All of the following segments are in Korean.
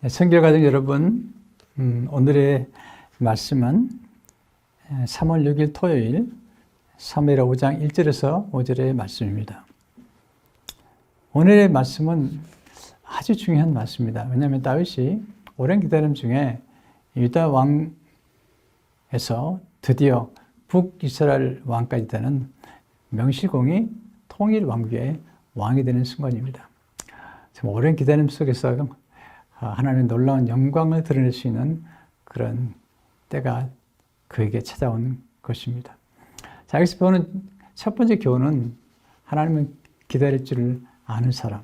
성결가족 여러분, 오늘의 말씀은 3월 6일 토요일 사무엘 5장 1절에서 5절의 말씀입니다. 오늘의 말씀은 아주 중요한 말씀입니다. 왜냐하면 다윗이 오랜 기다림 중에 유다 왕에서 드디어 북이스라엘 왕까지 되는 명실공히 통일 왕국의 왕이 되는 순간입니다. 참 오랜 기다림 속에서 하나님의 놀라운 영광을 드러낼 수 있는 그런 때가 그에게 찾아온 것입니다. 자, 여기서 배우는 첫 번째 교훈은 하나님은 기다릴 줄을 아는 사람,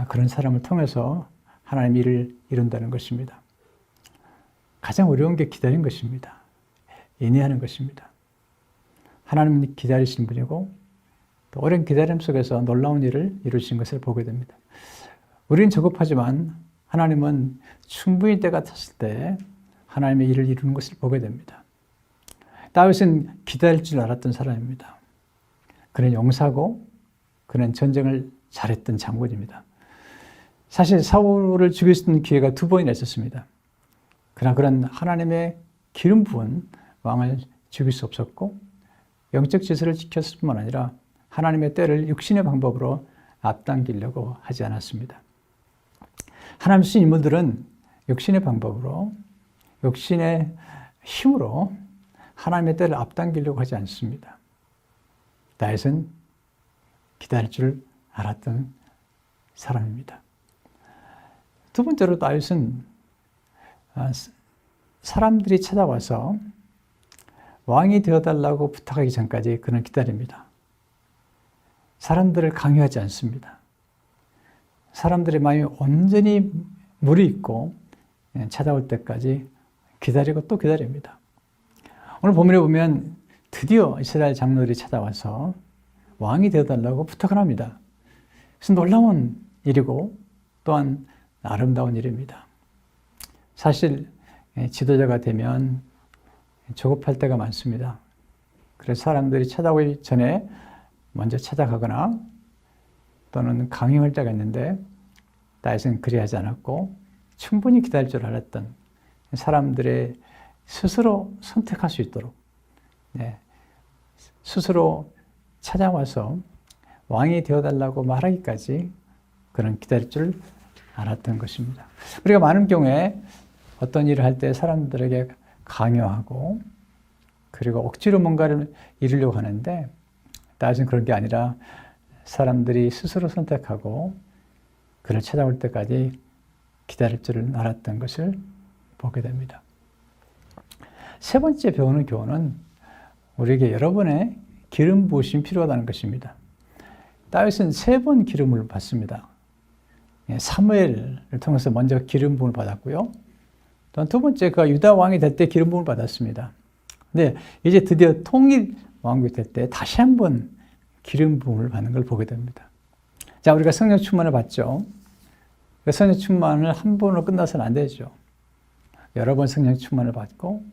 그런 사람을 통해서 하나님 일을 이룬다는 것입니다. 가장 어려운 게 기다린 것입니다. 인내하는 것입니다. 하나님은 기다리시는 분이고 또 오랜 기다림 속에서 놀라운 일을 이루신 것을 보게 됩니다. 우리는 저급하지만 하나님은 충분히 때가 찼을 때 하나님의 일을 이루는 것을 보게 됩니다. 다윗은 기다릴 줄 알았던 사람입니다. 그는 용사고 그는 전쟁을 잘했던 장군입니다. 사실 사울을 죽일 수 있는 기회가 2번이나 있었습니다. 그러나 그런 하나님의 기름 부은 왕을 죽일 수 없었고 영적 질서를 지켰을 뿐만 아니라 하나님의 때를 육신의 방법으로 앞당기려고 하지 않았습니다. 하나님 쓰신 인물들은 육신의 방법으로, 육신의 힘으로 하나님의 때를 앞당기려고 하지 않습니다. 다윗은 기다릴 줄 알았던 사람입니다. 두 번째로 다윗은 사람들이 찾아와서 왕이 되어달라고 부탁하기 전까지 그는 기다립니다. 사람들을 강요하지 않습니다. 사람들의 마음이 온전히 무르익고 찾아올 때까지 기다리고 또 기다립니다. 오늘 본문에 보면 드디어 이스라엘 장로들이 찾아와서 왕이 되어달라고 부탁을 합니다. 그래서 놀라운 일이고 또한 아름다운 일입니다. 사실 지도자가 되면 조급할 때가 많습니다. 그래서 사람들이 찾아오기 전에 먼저 찾아가거나 또는 강요할 때가 있는데 다윗은 그리하지 않았고 충분히 기다릴 줄 알았던 사람들의 스스로 선택할 수 있도록 스스로 찾아와서 왕이 되어달라고 말하기까지 그는 기다릴 줄 알았던 것입니다. 우리가 많은 경우에 어떤 일을 할 때 사람들에게 강요하고 그리고 억지로 뭔가를 이루려고 하는데 다윗은 그런 게 아니라 사람들이 스스로 선택하고 그를 찾아올 때까지 기다릴 줄을 알았던 것을 보게 됩니다. 세 번째 배우는 교훈은 우리에게 여러 번의 기름 부으심이 필요하다는 것입니다. 다윗은 3번 기름을 받습니다. 사무엘을 통해서 먼저 기름 부음을 받았고요. 또한 두 번째 그가 유다 왕이 될 때 기름 부음을 받았습니다. 근데 이제 드디어 통일 왕국이 될 때 다시 한번 기름 부음을 받는 걸 보게 됩니다. 자, 우리가 성령 충만을 받죠. 성령 충만을 한 번으로 끝나서는 안 되죠. 여러 번 성령 충만을 받고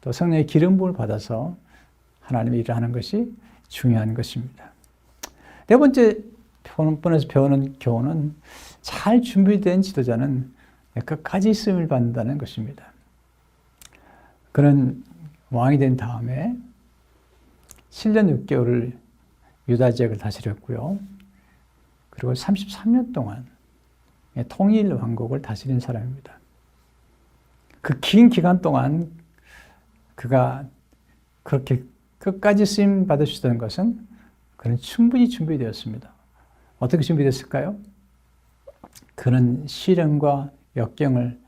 또 성령의 기름 부음을 받아서 하나님의 일을 하는 것이 중요한 것입니다. 네 번째 본문에서 배우는 교훈은 잘 준비된 지도자는 끝까지 쓰임을 받는다는 것입니다. 그는 왕이 된 다음에 7년 6개월을 유다 지역을 다스렸고요. 그리고 33년 동안 통일 왕국을 다스린 사람입니다. 그 긴 기간 동안 그가 그렇게 끝까지 쓰임 받을 수 있다는 것은 그는 충분히 준비되었습니다. 어떻게 준비됐을까요? 그는 시련과 역경을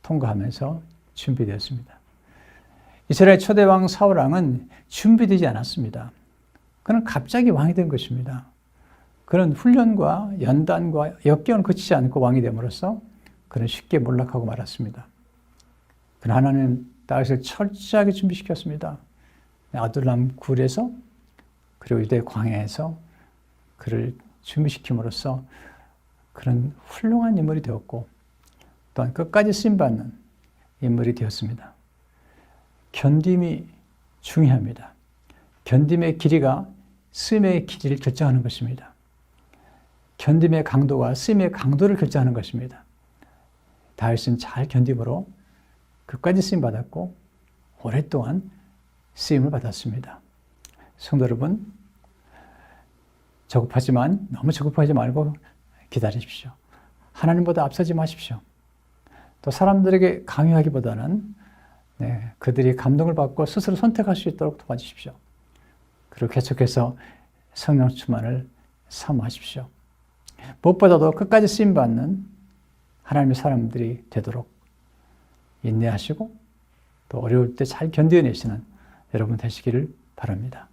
통과하면서 준비되었습니다. 이스라엘 초대왕 사울왕은 준비되지 않았습니다. 그는 갑자기 왕이 된 것입니다. 그는 훈련과 연단과 역경을 거치지 않고 왕이 됨으로써 그는 쉽게 몰락하고 말았습니다. 그러나 하나님은 다윗을 철저하게 준비시켰습니다. 아둘람 굴에서 그리고 유대 광야에서 그를 준비시킴으로써 그런 훌륭한 인물이 되었고 또한 끝까지 쓰임받는 인물이 되었습니다. 견딤이 중요합니다. 견딤의 길이가 쓰임의 길이를 결정하는 것입니다. 견딤의 강도가 쓰임의 강도를 결정하는 것입니다. 다윗은 잘 견딤으로 끝까지 쓰임 받았고 오랫동안 쓰임을 받았습니다. 성도 여러분, 조급하지만 너무 조급하지 말고 기다리십시오. 하나님보다 앞서지 마십시오. 또 사람들에게 강요하기보다는 그들이 감동을 받고 스스로 선택할 수 있도록 도와주십시오. 그리고 계속해서 성령 충만을 사모하십시오. 무엇보다도 끝까지 쓰임받는 하나님의 사람들이 되도록 인내하시고 또 어려울 때 잘 견뎌내시는 여러분 되시기를 바랍니다.